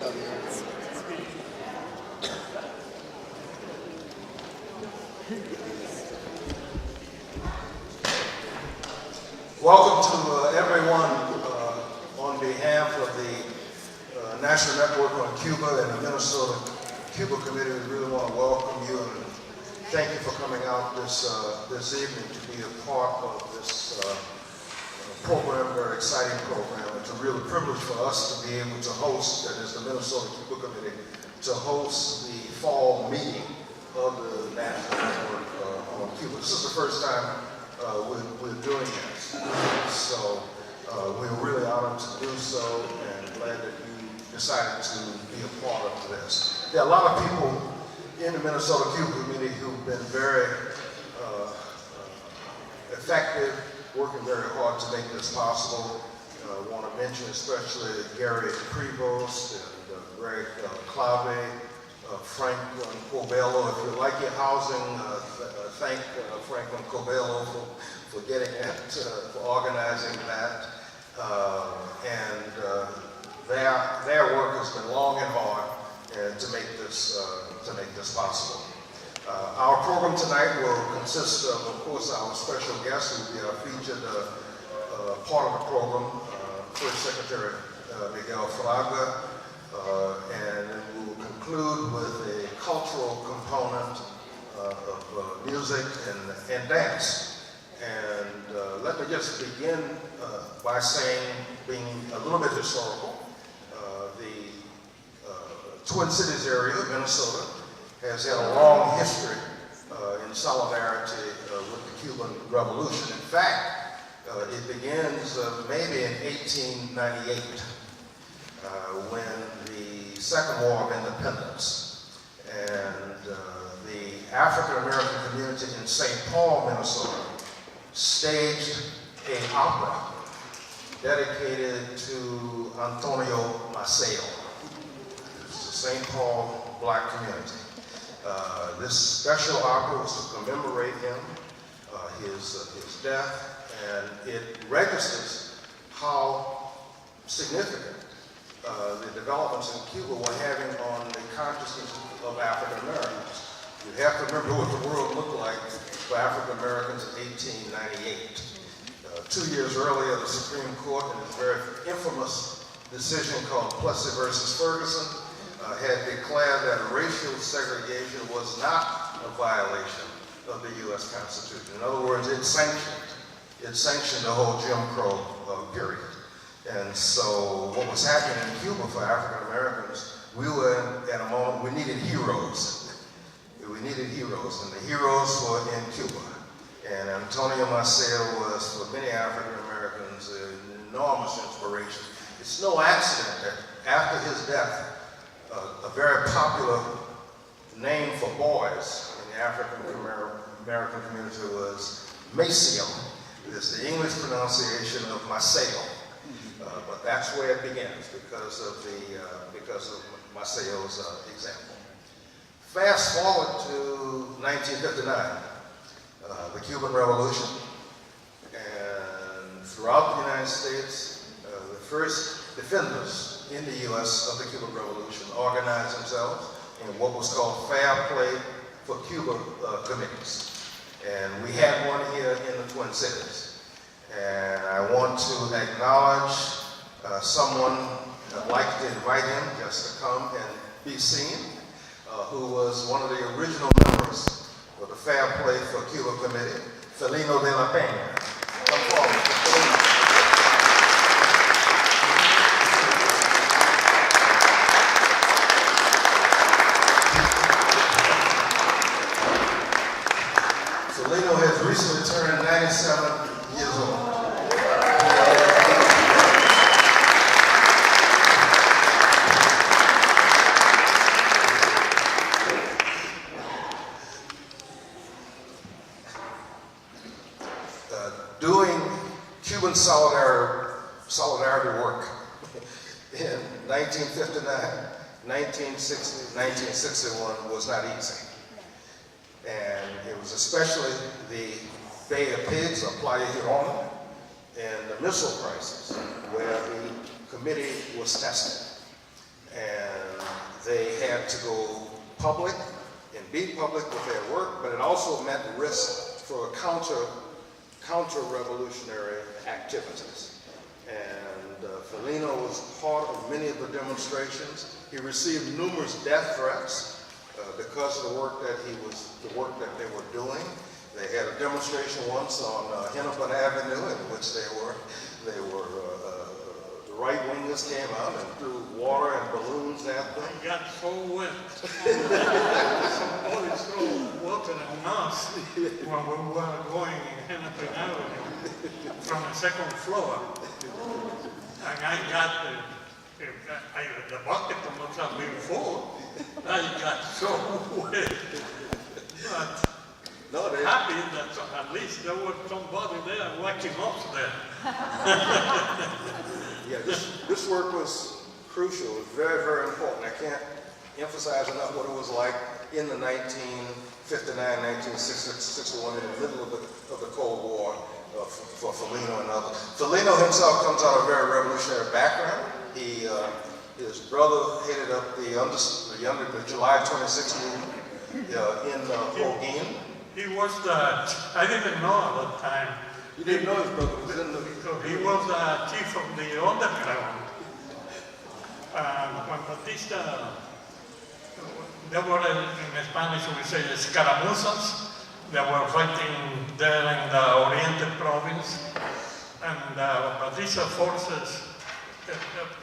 Welcome to everyone on behalf of the National Network on Cuba and the Minnesota Cuba Committee. We really want to welcome you and thank you for coming out this evening to be a part of this program, very exciting program. It's a real privilege for us to be able to host, and as the Minnesota Cuba Committee, to host the fall meeting of the National Network on Cuba. This is the first time we're doing this. So we're really honored to do so and glad that you decided to be a part of this. There are a lot of people in the Minnesota Cuba community who've been very effective, working very hard to make this possible. I want to mention especially Gary Prevost and Greg Clave, Franklin Cobello. If you like your housing, thank Franklin Cobello for getting that, for organizing that. Their work has been long and hard to make this possible. Our program tonight will consist of course, our special guest who will be our featured part of the program, First Secretary Miguel Fraga, and then we will conclude with a cultural component of music and dance. And let me just begin by saying, being a little bit historical, the Twin Cities area of Minnesota has had a long history in solidarity with the Cuban Revolution. In fact, it begins maybe in 1898 when the Second War of Independence and the African-American community in St. Paul, Minnesota staged an opera dedicated to Antonio Maceo. It's the St. Paul Black community. This special opera was to commemorate him, his death, and it registers how significant the developments in Cuba were having on the consciousness of African Americans. You have to remember what the world looked like for African Americans in 1898. 2 years earlier, the Supreme Court, in its very infamous decision called Plessy versus Ferguson, had declared that racial segregation was not a violation of the U.S. Constitution. In other words, it sanctioned the whole Jim Crow period. And so what was happening in Cuba for African Americans, we were at a moment, we needed heroes. We needed heroes, and the heroes were in Cuba. And Antonio Maceo was, for many African Americans, an enormous inspiration. It's no accident that after his death, a very popular name for boys in the African American community was Maceo. It's the English pronunciation of Maceo, but that's where it begins because of Maceo's example. Fast forward to 1959, the Cuban Revolution, and throughout the United States, the first defenders in the U.S. of the Cuban Revolution organized themselves in what was called Fair Play for Cuba committees. And we had one here in the Twin Cities. And I want to acknowledge someone, I'd like to invite him just to come and be seen, who was one of the original members of the Fair Play for Cuba Committee, Felino de la Peña. Come forward. Felino has recently turned 97 years old. Doing Cuban solidarity work in 1959, 1960, 1961 was not easy. And it was especially the Bay of Pigs, or Playa Girón, and the missile crisis where the committee was tested. And had to go public and be public with their work, but it also meant risk for counter-revolutionary activities. And Felino was part of many of the demonstrations. He received numerous death threats because of the work that they were doing. They had a demonstration once on Hennepin Avenue in which the right-wingers came out and threw water and balloons at them. I got so wet. Somebody threw water on us when we were going in Hennepin Avenue from the second floor. And I got the bucket must have been full. I got so wet. But happy that at least there was somebody there watching us there. Yeah, this work was crucial. It was very, very important. I can't emphasize enough what it was like in the 1959, 1961, in the middle of the Cold War for Felino and others. Felino himself comes out of a very revolutionary background. His brother headed up the July 26th movement in Holguin. He was I didn't know at that time. You didn't know his brother was in the... He was the chief of the underground. When Batista, there were in Spanish we say escaramuzas. They were fighting there in the Oriente province. And Batista forces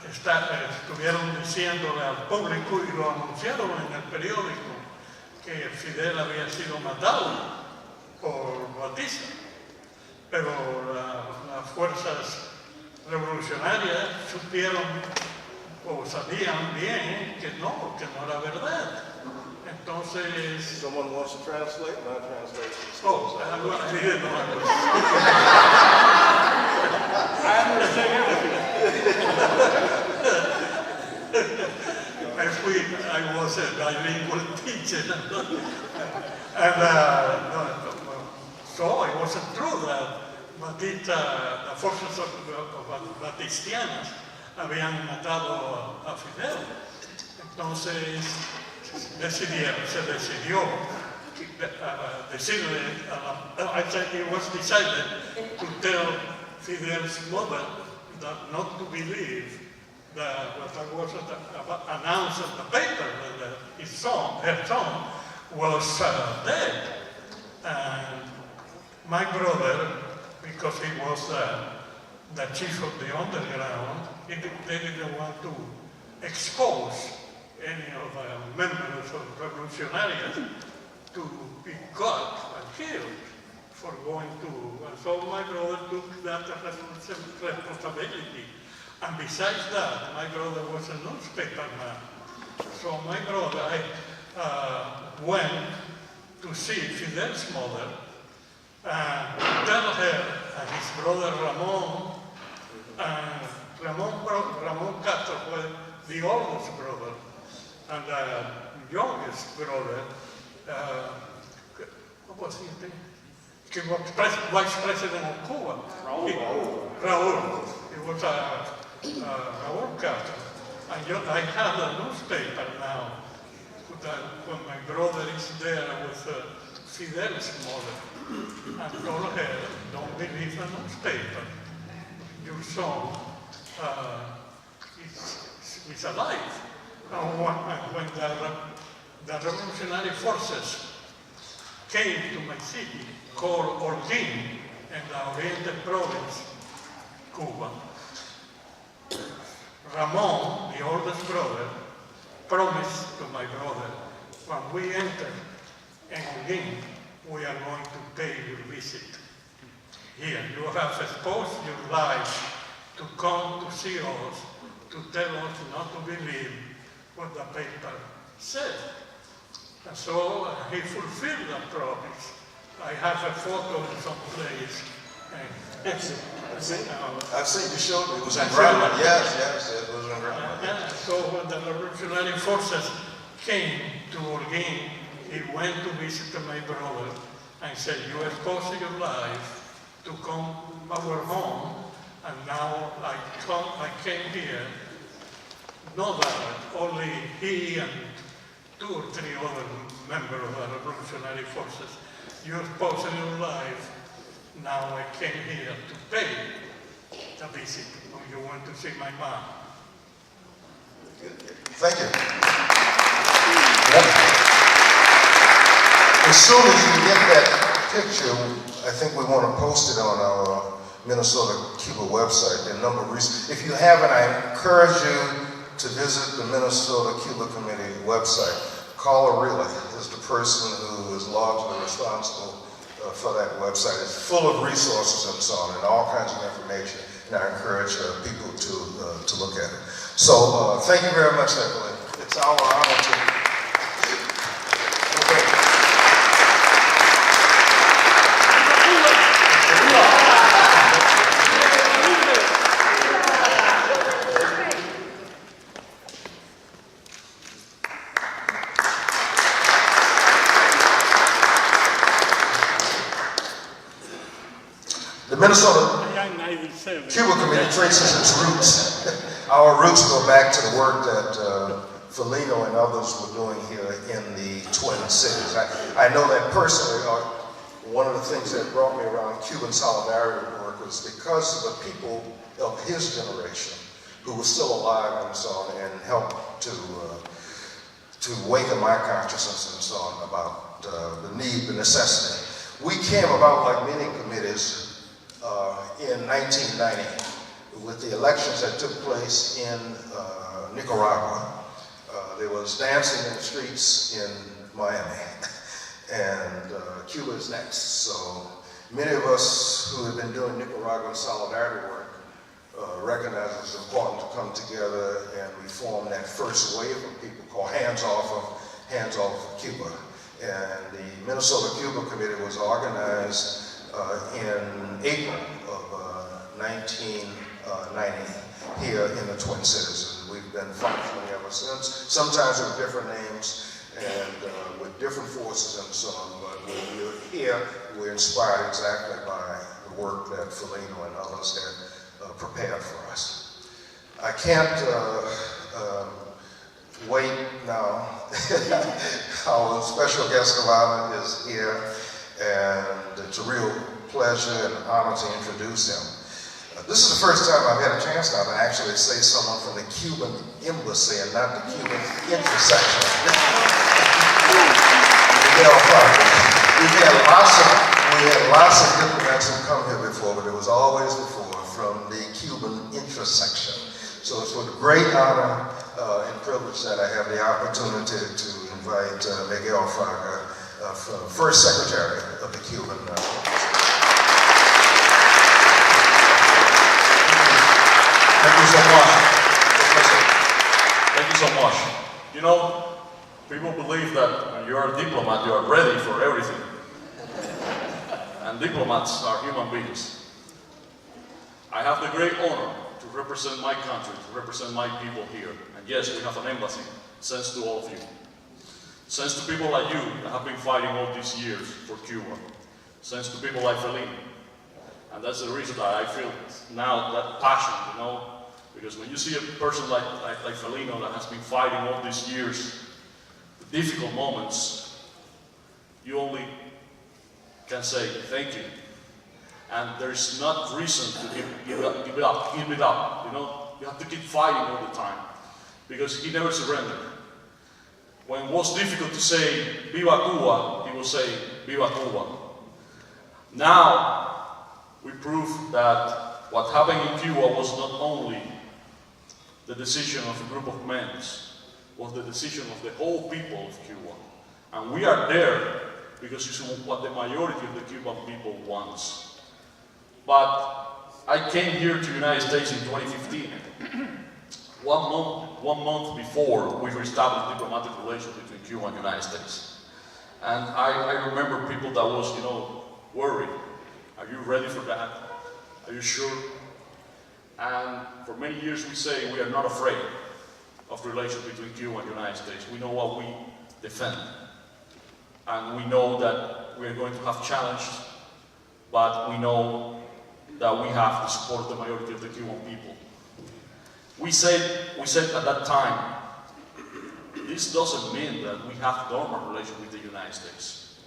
estuvieron diciéndole al público y lo anunciaron en el periódico que Fidel había sido matado por Batista, pero las fuerzas revolucionarias supieron o sabían bien que no era verdad. Entonces... Someone wants to translate? My translation. Oh, I'm going to read it. I understand everything. I was a bilingual teacher. And so it wasn't true that the forces of batistianas habían matado a Fidel. Entonces se decidió I said it was decided to tell Fidel's mother that not to believe that what was announced in the paper that her son was dead. And my brother, because he was the chief of the underground, they didn't want to expose any of the members of revolutionaries to be caught and killed for going to, and so my brother took that responsibility. And besides that, my brother was a newspaper man. So my brother went to see Fidel's mother and tell her and his brother Ramon, and Ramon Castro was the oldest brother, and the youngest brother, what was his name? He was vice president of Cuba. Raúl. He was Raúl Castro. And I have a newspaper now when my brother is there with Fidel's mother. And told her, don't believe the newspaper. Your son is alive. And when the revolutionary forces came to my city, called Holguin, in the Oriente province, Cuba, Ramon, the oldest brother, promised to my brother, when we enter Holguin, we are going to pay your visit. Here, you have exposed your life to come to see us, to tell us not to believe what the paper said. And so he fulfilled that promise. I have a photo in some place. I've seen you showed me. It was in Grandma. Yes, it was in Grandma. So when the revolutionary forces came to Holguin, he went to visit my brother and said, you exposed your life to come to our home, and now I came here. Know that only he and 2 or 3 other members of the revolutionary forces. You're posing your life. Now I came here to pay the visit. You want to see my mom. Thank you. As soon as you get that picture, I think we want to post it on our Minnesota-Cuba website. There are a number of reasons. If you haven't, I encourage you to visit the Minnesota-Cuba Committee website. Carla Reilly is the person who is largely responsible for that website. It's full of resources and so on, and all kinds of information, and I encourage people to look at it. So thank you very much, Evelyn. It's our honor to... The Minnesota Cuba Committee traces its roots. Our roots go back to the work that Felino and others were doing here in the Twin Cities. I know that personally. One of the things that brought me around Cuban solidarity work was because of the people of his generation who were still alive and so on, and helped to waken my consciousness and so on about the need, the necessity. We came about, like many committees, in 1990 with the elections that took place in Nicaragua. There was dancing in the streets in Miami, and Cuba is next. So many of us who have been doing Nicaraguan solidarity work recognize it's important to come together, and we formed that first wave of people called Hands Off of Cuba. And the Minnesota-Cuba Committee was organized in April of 1990 here in the Twin Cities. And we've been functioning ever since, sometimes with different names and with different forces and so on. But when we're here, we're inspired exactly by the work that Felino and others had prepared for us. I can't wait now. Our special guest of honor is here, and it's a real pleasure and honor to introduce him. This is the first time I've had a chance now to actually say someone from the Cuban Embassy and not the Cuban intersection. Miguel Fraga. We had lots of diplomats who come here before, but it was always before from the Cuban intersection. So it's with great honor and privilege that I have the opportunity to invite Miguel Fraga, First Secretary of the Cuban Embassy. Thank you so much. Thank you so much. You know, people believe that when you're a diplomat, you are ready for everything. And diplomats are human beings. I have the great honor to represent my country, to represent my people here. And yes, we have an embassy, sends to all of you. Sends to people like you that have been fighting all these years for Cuba. Sends to people like Felino. And that's the reason that I feel now that passion, you know, because when you see a person like Felino that has been fighting all these years, the difficult moments, you only can say thank you. And there's not reason to give it up, you know. You have to keep fighting all the time, because he never surrendered. When it was difficult to say Viva Cuba, he will say Viva Cuba. Now, we prove that what happened in Cuba was not only the decision of a group of men, was the decision of the whole people of Cuba. And we are there because it's what the majority of the Cuban people wants. But I came here to the United States in 2015. One month before we reestablished diplomatic relations between Cuba and the United States. And I remember people that was, you know, worried. Are you ready for that? Are you sure? And for many years we say we are not afraid of relations between Cuba and the United States. We know what we defend. And we know that we are going to have challenges, but we know that we have the support of the majority of the Cuban people. We said at that time, this doesn't mean that we have normal relations with the United States.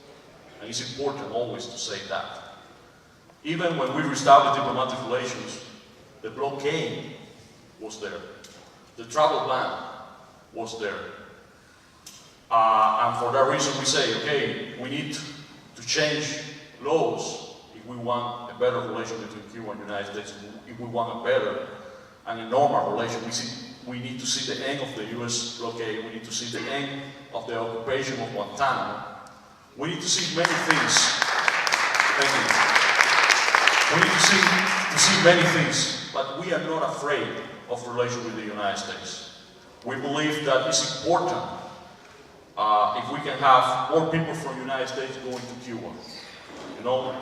And it's important always to say that. Even when we restarted diplomatic relations, the blockade was there. The travel ban was there. And for that reason we say, okay, we need to change laws if we want a better relation between Cuba and the United States. If we want a better and a normal relation, we need to see the end of the US blockade. We need to see the end of the occupation of Guantanamo. We need to see many things. Thank you. We need to see many things, but we are not afraid of relation with the United States. We believe that it's important if we can have more people from the United States going to Cuba, you know,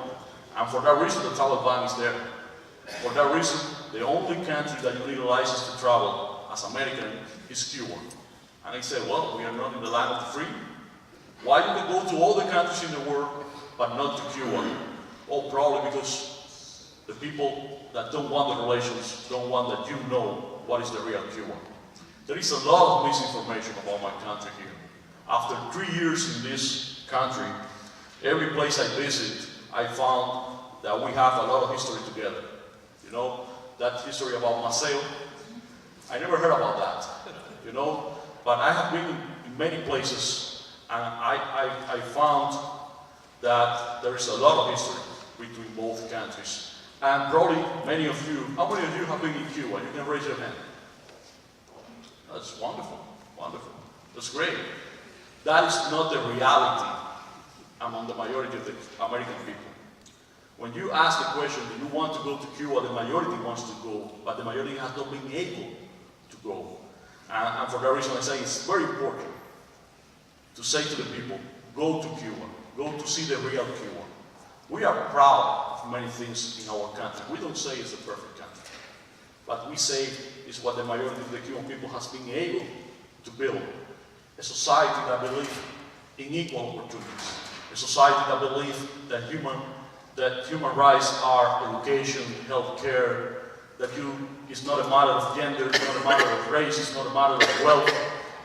and for that reason the travel ban is there. For that reason, the only country that you need a license to travel as American is Cuba. And I said, well, we are not in the land of the free. Why you can go to all the countries in the world, but not to Cuba? Well, probably because the people that don't want the relations don't want that you know what is the real Cuba. There is a lot of misinformation about my country here. After 3 years in this country, every place I visit, I found that we have a lot of history together. You know, that history about Maceo, I never heard about that, you know, but I have been in many places and I found that there is a lot of history between both countries. And probably many of you, how many of you have been in Cuba? You can raise your hand. That's wonderful, wonderful. That's great. That is not the reality among the majority of the American people. When you ask the question, do you want to go to Cuba, the majority wants to go, but the majority has not been able to go. And for that reason I say it's very important to say to the people, go to Cuba, go to see the real Cuba. We are proud of many things in our country. We don't say it's a perfect country, but we say it's what the majority of the Cuban people has been able to build. A society that believes in equal opportunities. A society that believes that human rights are education, health care, that it's not a matter of gender, it's not a matter of race, it's not a matter of wealth.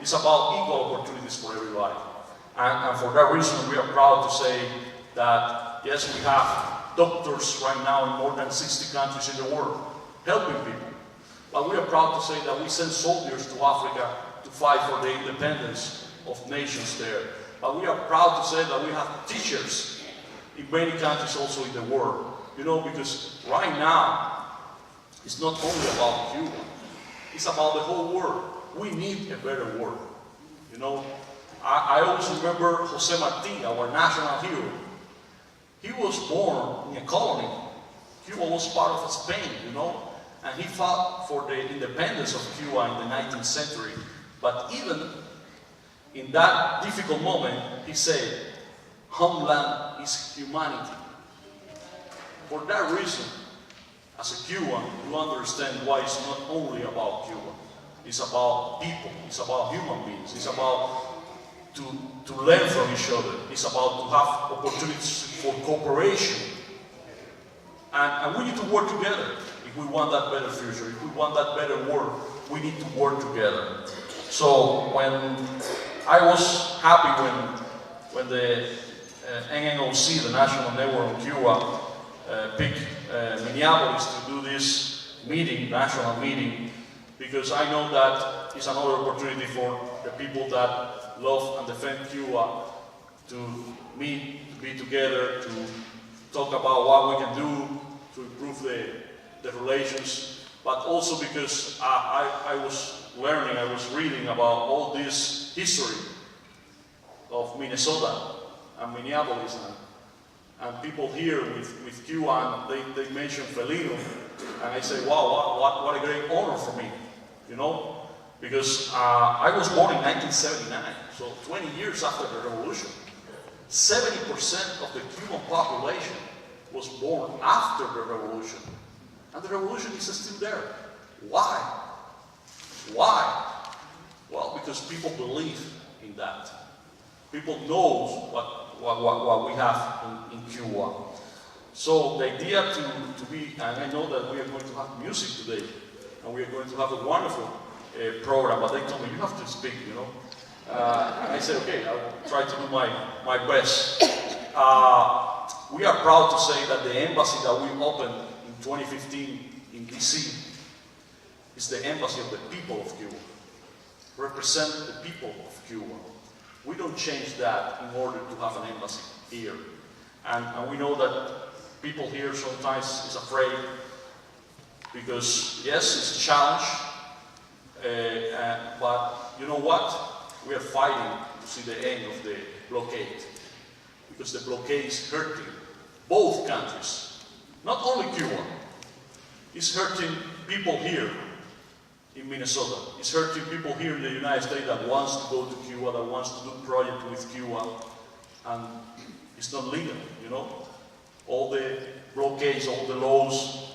It's about equal opportunities for everybody. And for that reason, we are proud to say that, yes, we have doctors right now in more than 60 countries in the world helping people. But we are proud to say that we send soldiers to Africa to fight for the independence of nations there. But we are proud to say that we have teachers in many countries also in the world. You know, because right now, it's not only about Cuba, it's about the whole world. We need a better world. You know, I always remember Jose Marti, our national hero. He was born in a colony. Cuba was part of Spain, you know, and he fought for the independence of Cuba in the 19th century. But even in that difficult moment, he said, homeland is humanity. For that reason, as a Cuban, you understand why it's not only about Cuba. It's about people, it's about human beings, it's about to learn from each other, it's about to have opportunities for cooperation. And we need to work together if we want that better future, if we want that better world, we need to work together. So when I was happy when the NNOC, the National Network on Cuba, picked Minneapolis to do this meeting, national meeting, because I know that it's another opportunity for the people that love and defend Cuba to meet, to be together, to talk about what we can do to improve the relations, but also because I was learning, I was reading about all this history of Minnesota and Minneapolis and people here with Cuba, and they mentioned Felino, and I say, wow, what a great honor for me, you know, because I was born in 1979, so 20 years after the revolution. 70% of the Cuban population was born after the revolution, and the revolution is still there. Why? Why? Well, because people believe in that. People know what we have in Cuba. So the idea to be, and I know that we are going to have music today, and we are going to have a wonderful program, but they told me, you have to speak, you know. And I said, okay, I'll try to do my best. We are proud to say that the embassy that we opened in 2015 in DC is the embassy of the people of Cuba. Represent the people of Cuba. We don't change that in order to have an embassy here. And we know that people here sometimes is afraid because, yes, it's a challenge, but you know what? We are fighting to see the end of the blockade because the blockade is hurting both countries, not only Cuba. It's hurting people here in Minnesota. It's hurting people here in the United States that wants to go to Cuba, that wants to do project with Cuba, and it's not legal, you know. All the blockades, all the laws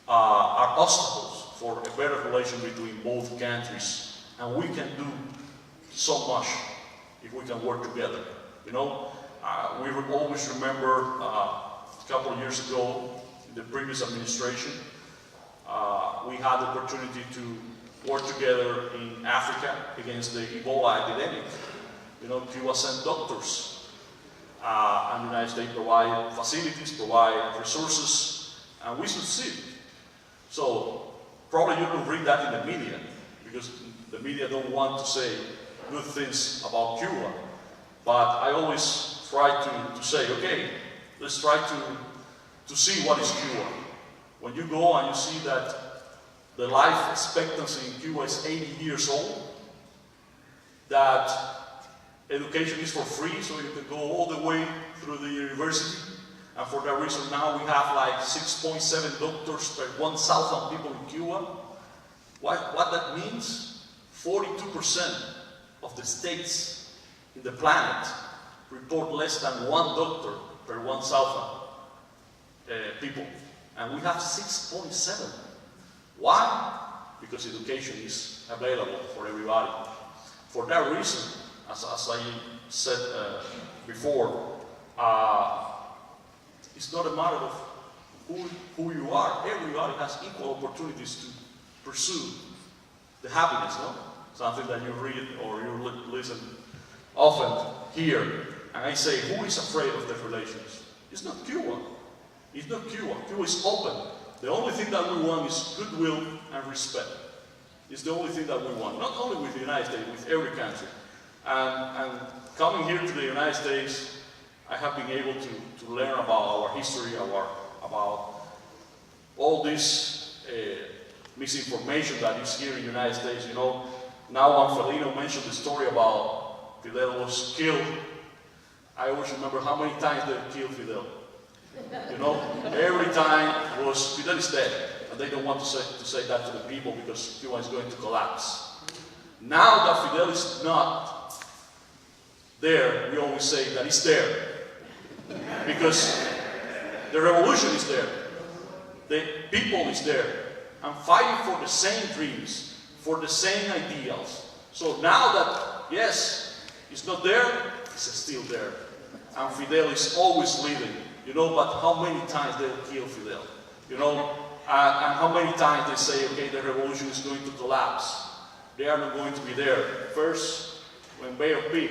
are obstacles for a better relation between both countries, and we can do so much if we can work together, you know. We will always remember a couple of years ago, in the previous administration, we had the opportunity to work together in Africa against the Ebola epidemic. You know, Cuba sent doctors, and the United States provide facilities, provide resources, and we succeed. So probably you don't read that in the media, because the media don't want to say good things about Cuba. But I always try to say, okay, let's try to see what is Cuba. When you go and you see that the life expectancy in Cuba is 80 years old, that education is for free, so you can go all the way through the university, and for that reason now we have like 6.7 doctors per 1,000 people in Cuba. What that means, 42% of the states in the planet report less than one doctor per 1,000 people. And we have 6.7. Why? Because education is available for everybody. For that reason, as I said before, it's not a matter of who you are. Everybody has equal opportunities to pursue the happiness, no? Something that you read or you listen often here. And I say, who is afraid of the relations? It's not Cuba. It's not Cuba. Cuba is open. The only thing that we want is goodwill and respect. It's the only thing that we want. Not only with the United States, with every country. And coming here to the United States, I have been able to learn about our history, about all this misinformation that is here in the United States. You know, now when Felino mentioned the story about Fidel was killed, I always remember how many times they killed Fidel. You know, every time was Fidel is dead, and they don't want to say that to the people because Cuba is going to collapse. Now that Fidel is not there, we always say that he's there because the revolution is there, the people is there, and fighting for the same dreams, for the same ideals. So now that yes, he's not there, he's still there, and Fidel is always living. You know, but how many times they'll kill Fidel? You know, and how many times they say, okay, the revolution is going to collapse. They are not going to be there. First, when Bay of Pig.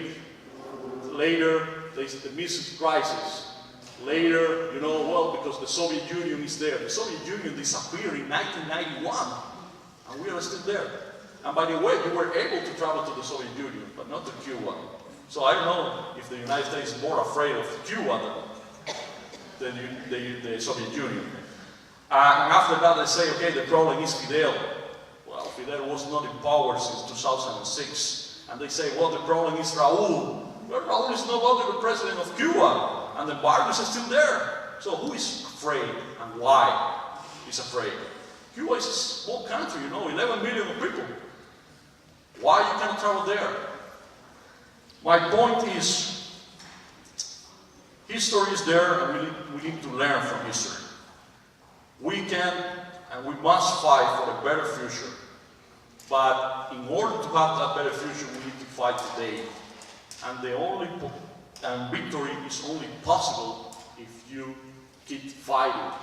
Later, the Mississippi crisis. Later, you know, well, because the Soviet Union is there. The Soviet Union disappeared in 1991, and we are still there. And by the way, we were able to travel to the Soviet Union, but not to Cuba. So I don't know if the United States is more afraid of Cuba than the Soviet Union. And after that they say, okay, the problem is Fidel. Well, Fidel was not in power since 2006. And they say, well, the problem is Raúl. Well, Raúl is no longer the president of Cuba, and the embargoes are still there. So who is afraid and why is afraid? Cuba is a small country, you know, 11 million people. Why you cannot travel there? My point is, history is there, and we need to learn from history. We can and we must fight for a better future. But in order to have that better future, we need to fight today. And victory is only possible if you keep fighting.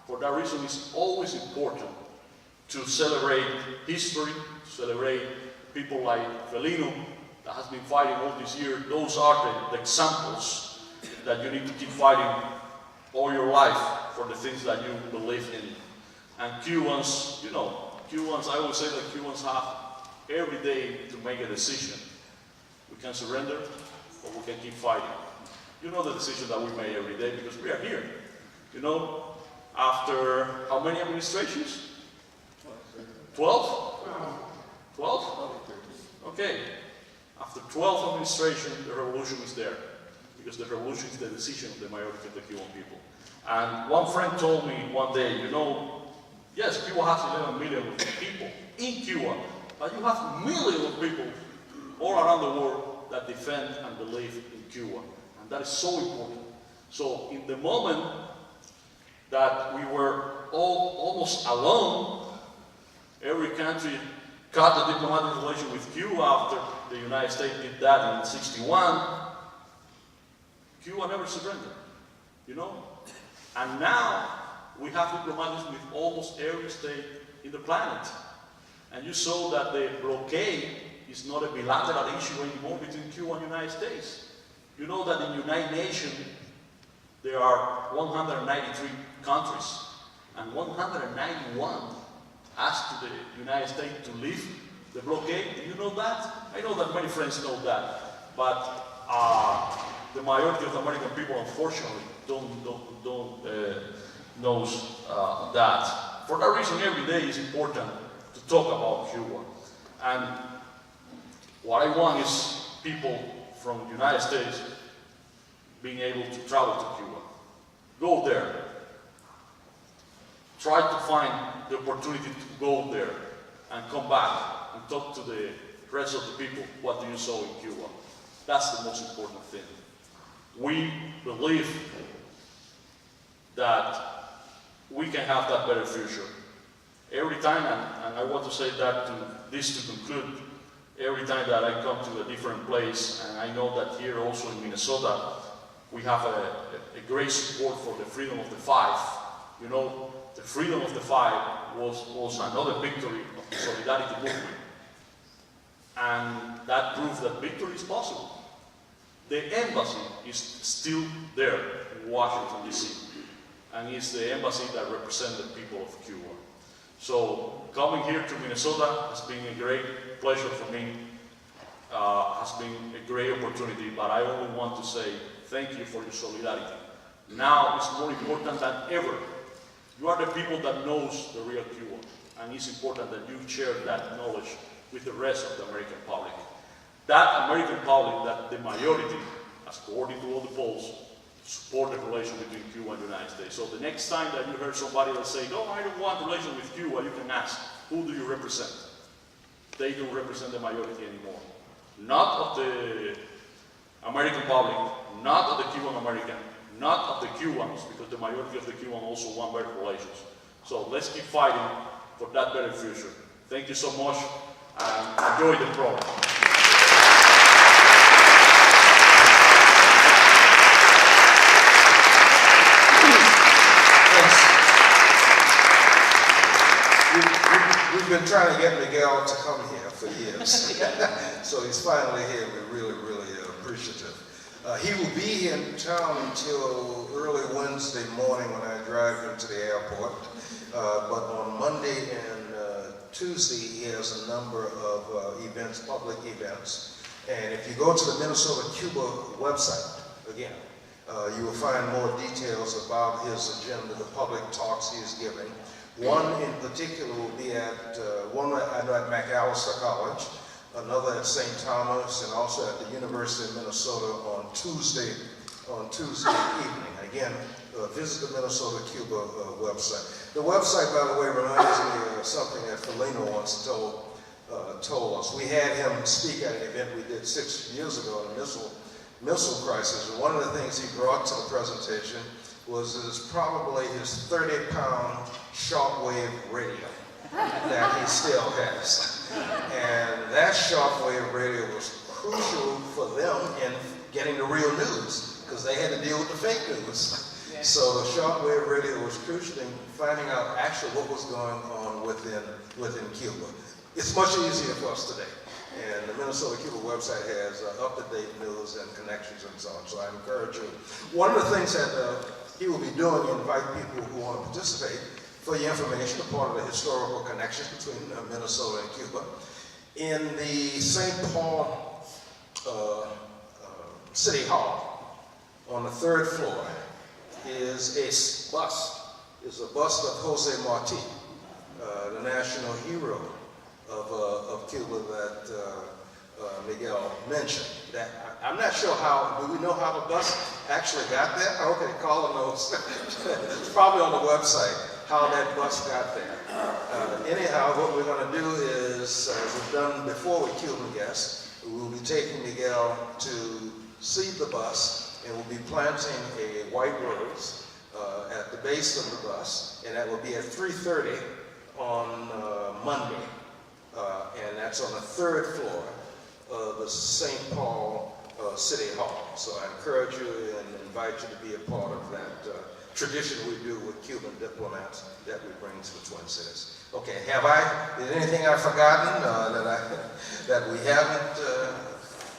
For that reason, it's always important to celebrate history, to celebrate people like Felino, that has been fighting all these years, those are the examples that you need to keep fighting all your life for the things that you believe in. And Cubans, you know, I always say that Cubans have every day to make a decision. We can surrender or we can keep fighting. You know the decision that we make every day because we are here. You know, after how many administrations? 12? 12? Okay. After 12 administrations, the revolution is there. Because the revolution is the decision of the majority of the Cuban people. And one friend told me one day, you know, yes, Cuba has 11 million people in Cuba, but you have millions of people all around the world that defend and believe in Cuba. And that is so important. So in the moment that we were all almost alone, every country cut the diplomatic relation with Cuba after the United States did that in '61. Cuba never surrendered, you know? And now we have diplomats with almost every state in the planet. And you saw that the blockade is not a bilateral issue anymore between Cuba and the United States. You know that in the United Nations there are 193 countries, and 191 asked the United States to leave the blockade. Do you know that? I know that many friends know that, but the majority of the American people, unfortunately, don't knows that. For that reason, every day is important to talk about Cuba. And what I want is people from the United States being able to travel to Cuba. Go there. Try to find the opportunity to go there and come back and talk to the rest of the people. What do you saw in Cuba? That's the most important thing. We believe that we can have that better future. Every time, and I want to say that to conclude, every time that I come to a different place, and I know that here also in Minnesota, we have a great support for the freedom of the five. You know, the freedom of the five was another victory of the solidarity movement. And that proves that victory is possible. The embassy is still there in Washington, D.C. And it's the embassy that represents the people of Cuba. So coming here to Minnesota has been a great pleasure for me. Has been a great opportunity, but I only want to say thank you for your solidarity. Now it's more important than ever. You are the people that knows the real Cuba, and it's important that you share that knowledge with the rest of the American public. That American public, that the majority, according to all the polls, support the relation between Cuba and the United States. So the next time that you heard somebody that say, no, I don't want a relation with Cuba, you can ask, who do you represent? They don't represent the majority anymore. Not of the American public, not of the Cuban American, not of the Cubans, because the majority of the Cubans also want better relations. So let's keep fighting for that better future. Thank you so much, and enjoy the program. We've been trying to get Miguel to come here for years. So he's finally here. We're really, really appreciative. He will be in town until early Wednesday morning when I drive him to the airport. But on Monday and Tuesday, he has a number of events, public events. And if you go to the Minnesota-Cuba website, again, you will find more details about his agenda, the public talks he is giving. One in particular will be at one at Macalester College, another at St. Thomas, and also at the University of Minnesota on Tuesday evening. Again, visit the Minnesota-Cuba website. The website, by the way, reminds me of something that Felino once told us. We had him speak at an event we did 6 years ago on the missile crisis, and one of the things he brought to the presentation was probably his 30-pound shortwave radio that he still has. And that shortwave radio was crucial for them in getting the real news, because they had to deal with the fake news. Yeah. So the shortwave radio was crucial in finding out actually what was going on within Cuba. It's much easier for us today. And the Minnesota-Cuba website has up-to-date news and connections and so on, so I encourage you. One of the things that he will be doing, invite people who want to participate for your information, a part of the historical connection between Minnesota and Cuba. In the St. Paul City Hall, on the 3rd floor, is a bust of Jose Marti, the national hero of Cuba that Miguel mentioned. That I'm not sure how, do we know how the bust actually got there? Okay, caller knows. It's probably on the website how that bust got there. Anyhow, what we're going to do is, as we've done before with Cuban guests, we will be taking Miguel to see the bus, and we'll be planting a white rose at the base of the bus, and that will be at 3:30 on Monday, and that's on the 3rd floor of the St. Paul City Hall. So I encourage you and invite you to be a part of that tradition we do with Cuban diplomats that we bring to the Twin Cities. Okay, is anything I've forgotten that we haven't?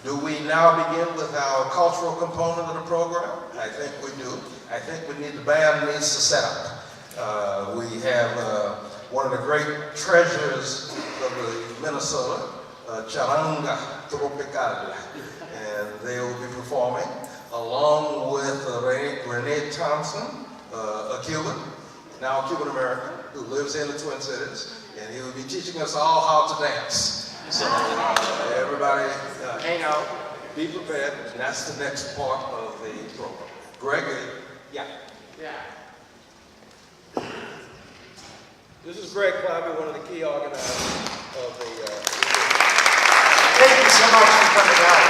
Do we now begin with our cultural component of the program? I think we do. I think the band needs to set up. We have one of the great treasures of the Minnesota, Charanga Tropical, and they will be performing along with Renee Thompson, a Cuban, now a Cuban American, who lives in the Twin Cities, and he will be teaching us all how to dance. So everybody hang out, be prepared, and that's the next part of the program. Gregory, yeah. This is Greg Clobby, one of the key organizers of the... Thank you so much for coming out.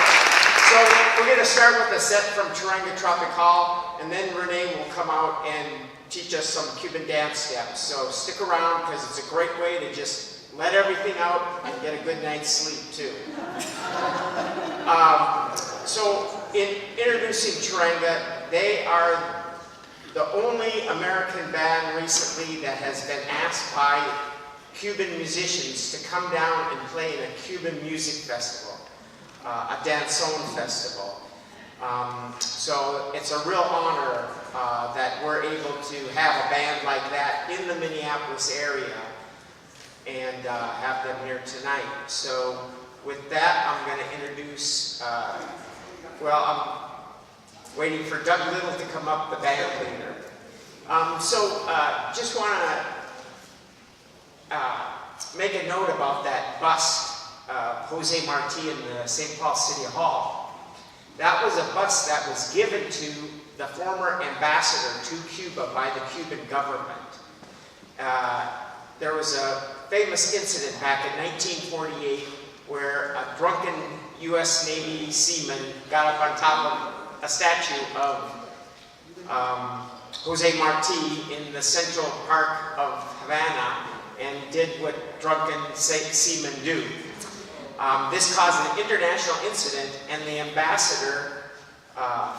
So we're going to start with a set from Charanga Tropical, and then Renee will come out and teach us some Cuban dance steps. So stick around, because it's a great way to just let everything out and get a good night's sleep too. So in introducing Charanga, they are the only American band recently that has been asked by Cuban musicians to come down and play in a Cuban music festival, a danzón festival. So it's a real honor that we're able to have a band like that in the Minneapolis area and have them here tonight. So with that, I'm going to introduce, I'm waiting for Doug Little to come up, the band leader. Just want to make a note about that bust, Jose Marti in the St. Paul City Hall. That was a bust that was given to the former ambassador to Cuba by the Cuban government. There was a famous incident back in 1948 where a drunken U.S. Navy seaman got up on top of a statue of Jose Marti in the Central Park of Havana and did what drunken seamen do. This caused an international incident, and the ambassador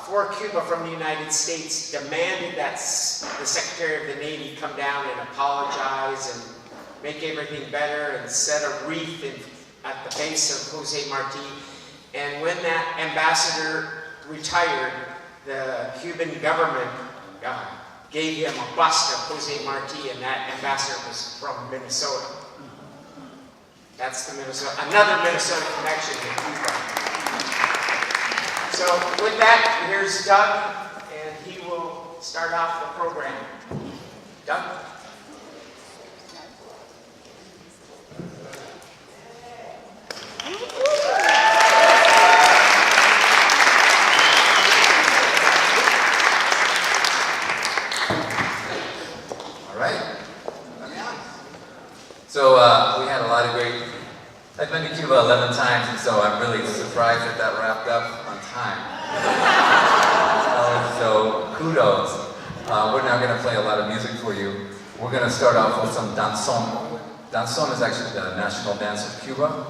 for Cuba from the United States demanded that the Secretary of the Navy come down and apologize and make everything better and set a wreath at the base of Jose Marti. And when that ambassador retired, the Cuban government gave him a bust of Jose Marti, and that ambassador was from Minnesota. That's the another Minnesota connection to Cuba. So with that, here's Doug, and he will start off the program. Doug? So we had a lot of great, I've been to Cuba 11 times, and so I'm really surprised that that wrapped up on time. So kudos. We're now going to play a lot of music for you. We're going to start off with some danzón. Danzón is actually the national dance of Cuba.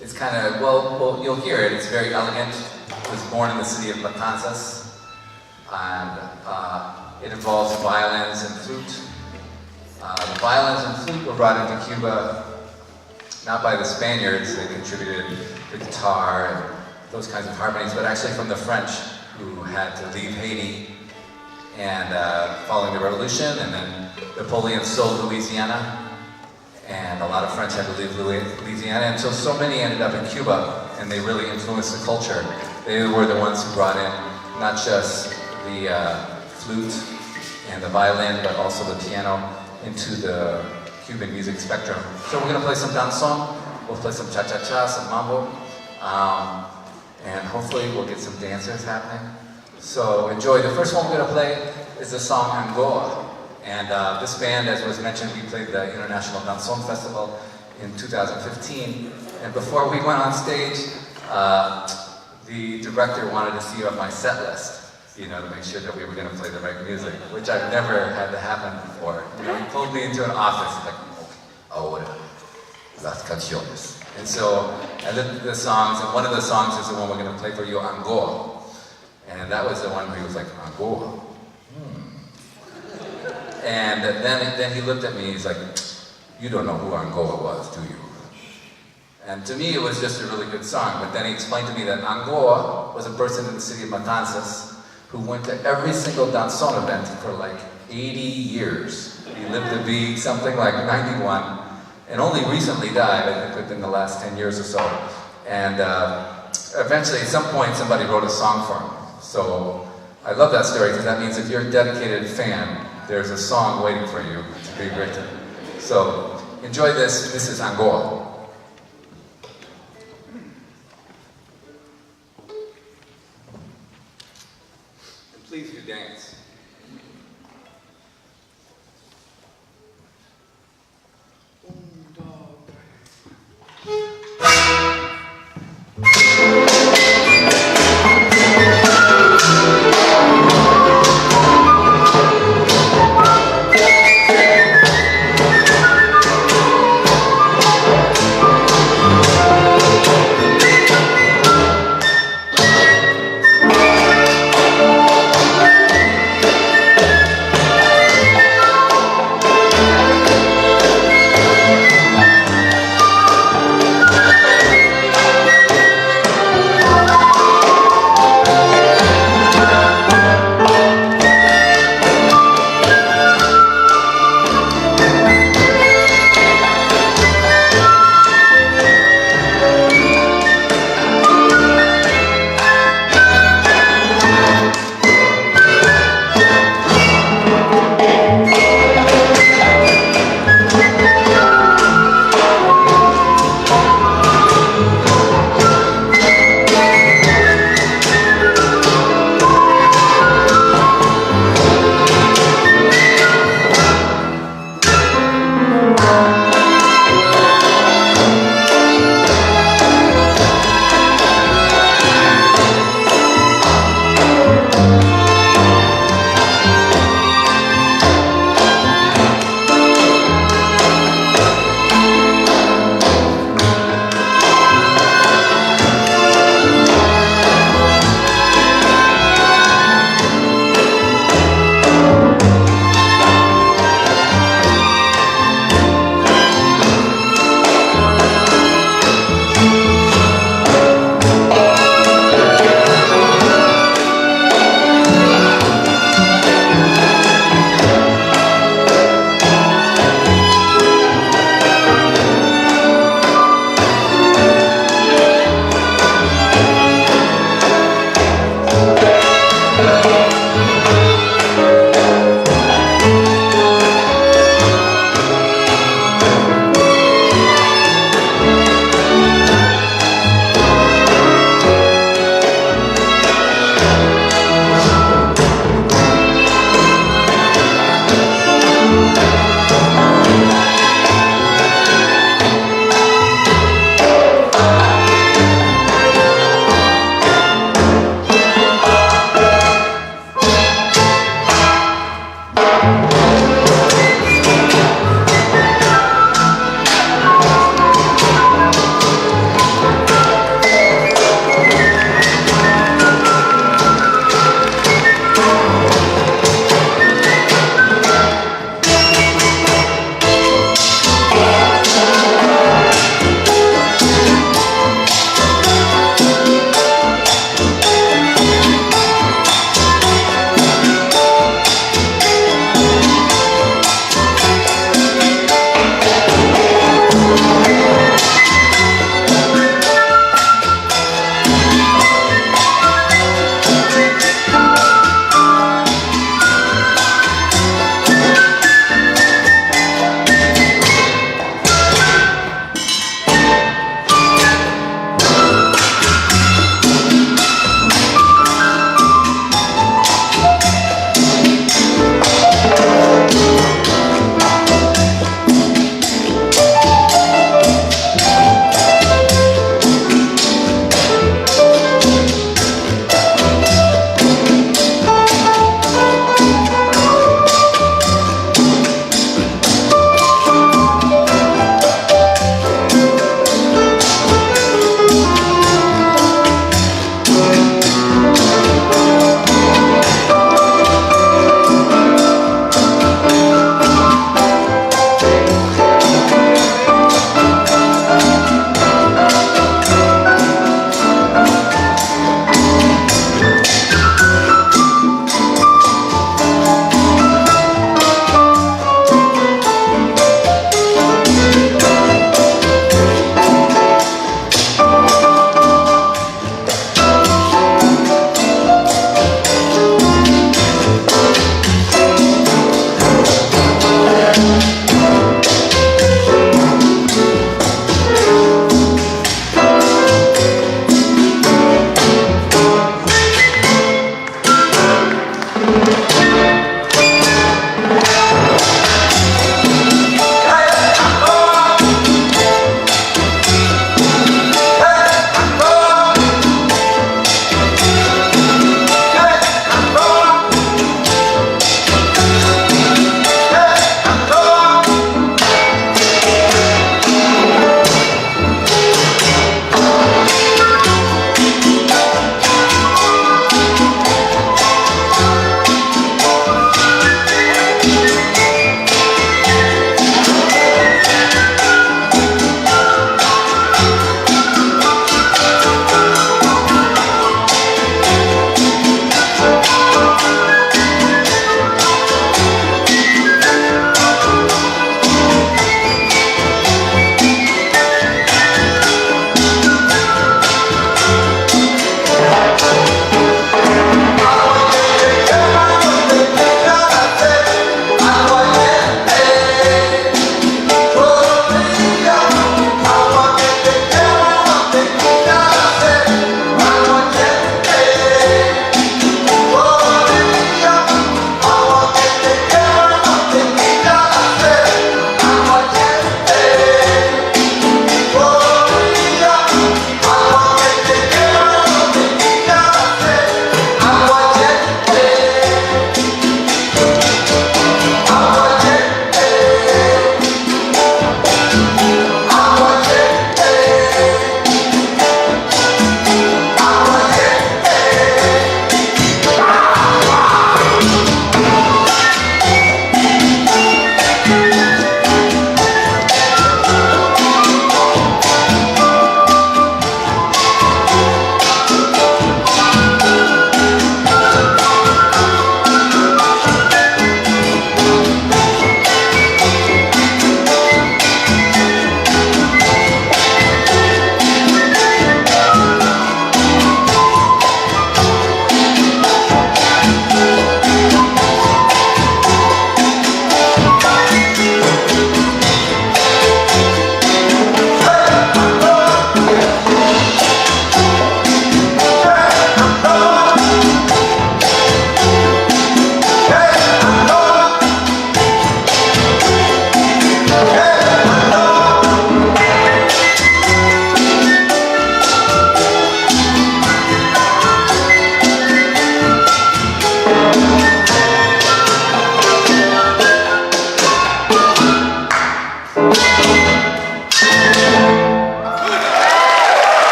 It's kind of, well, you'll hear it. It's very elegant. It was born in the city of Matanzas, and it involves violins and flute, The violins and flute were brought into Cuba not by the Spaniards, they contributed the guitar and those kinds of harmonies, but actually from the French, who had to leave Haiti and following the revolution, and then Napoleon sold Louisiana, and a lot of French had to leave Louisiana, and so many ended up in Cuba, and they really influenced the culture. They were the ones who brought in not just the flute and the violin, but also the piano into the Cuban music spectrum. So we're gonna play some danzón, we'll play some cha-cha-cha, some mambo, and hopefully we'll get some dancers happening. So enjoy. The first one we're gonna play is the song Angola. And this band, as was mentioned, we played the International Danzón Festival in 2015. And before we went on stage, the director wanted to see my set list, you know, to make sure that we were going to play the right music, which I've never had to happen before. You know, he pulled me into an office, like, ahora, las canciones. And so I looked at the songs, and one of the songs is the one we're going to play for you, Angola. And that was the one where he was like, Angola. And then he looked at me, he's like, you don't know who Angola was, do you? And to me, it was just a really good song, but then he explained to me that Angola was a person in the city of Matanzas who went to every single danzón event for like 80 years. He lived to be something like 91, and only recently died, I think within the last 10 years or so. And eventually, at some point, somebody wrote a song for him. So I love that story, because that means if you're a dedicated fan, there's a song waiting for you to be written. So enjoy this. This is Angola. And please do dance.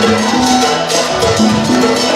Thank you.